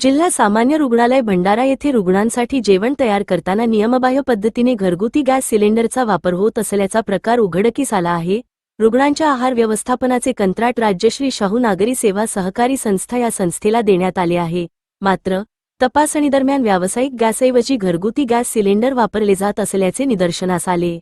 जिल्हा सामान्य रुग्णालय भंडारा येथे रुग्णांसाठी जेवण तयार करताना नियमबाह्य पद्धतीने घरगुती गॅस सिलेंडरचा वापर होत असल्याचा प्रकार उघडकीस आला आहे। रुग्णांच्या आहार व्यवस्थापनाचे कंत्राट राज्यश्री शाहू नागरी सेवा सहकारी संस्था या संस्थेला देण्यात आले आहे। मात्र तपासणीदरम्यान व्यावसायिक गॅसऐवजी घरगुती गॅस सिलेंडर वापरले जात असल्याचे निदर्शनास आले।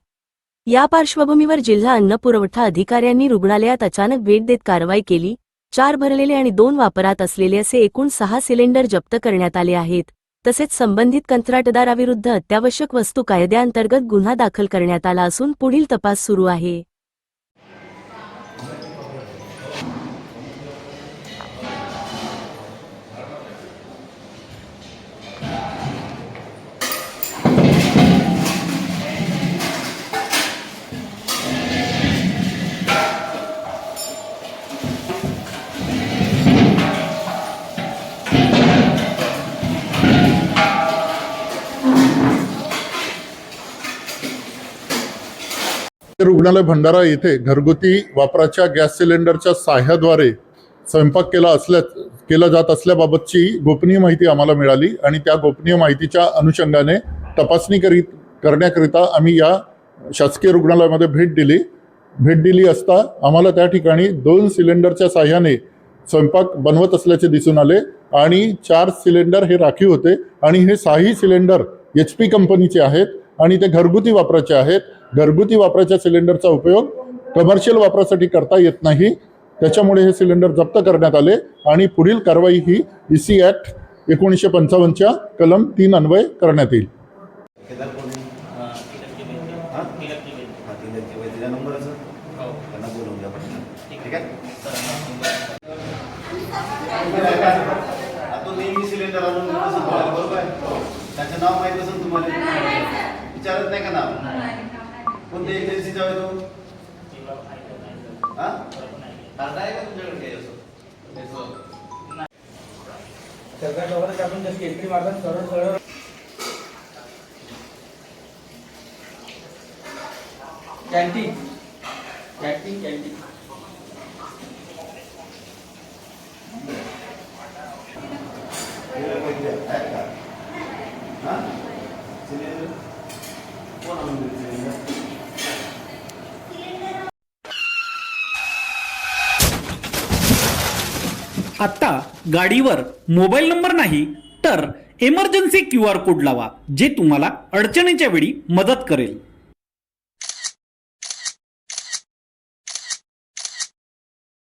या पार्श्वभूमीवर जिल्हा अन्न पुरवठा अधिकाऱ्यांनी रुग्णालयात अचानक भेट देत कारवाई केली। 4 भरलेले आणि 2 वापरात असलेले असे एकूण 6 सिलेंडर जप्त करण्यात आले आहेत। तसेच संबंधित कंत्राटदाराविरुद्ध अत्यावश्यक वस्तू कायद्याअंतर्गत गुन्हा दाखल करण्यात आला असून पुढील तपास सुरू आहे। रुग्णालय भंडारा येथे घरगुती वापराच्या गॅस सिलेंडरच्या साह्याद्वारे स्वयंपाक केला जात असल्याबाबतची गोपनीय माहिती आम्हाला मिळाली आणि त्या गोपनीय माहितीच्या अनुषंगाने तपासणी करण्याकरिता आम्ही या शासकीय रुग्णालयामध्ये भेट दिली असता आम्हाला त्या ठिकाणी 2 सिलेंडरच्या साह्याने स्वयंपाक बनवत असल्याचे दिसून आले आणि 4 सिलेंडर हे राखीव होते आणि हे 6 सिलेंडर HP कंपनीचे आहेत आणि ते घरगुती वापराचे आहेत। घरगुती वापराच्या सिलेंडरचा उपयोग कमर्शियल वापरासाठी करता येत नाही, त्याच्यामुळे हे सिलेंडर जप्त करण्यात आले आणि पुढील कारवाई ही EC ऍक्ट 1955च्या कलम 3 अन्वये करण्यात येईल। त्याचं नाव माहित असेल तुम्हाला, विचारत नाही का नाव? कोणत्या एजन्सीचा आहे तो? कार्ड आहे का तुमच्याकडे काही असं? सरकारच्या आपण जशी एंट्री मारतात सरळ कॅन्टीन आता गाडीवर मोबाईल नंबर नाही तर इमर्जन्सी QR कोड लावा, जे तुम्हाला अडचणीच्या वेळी मदत करेल।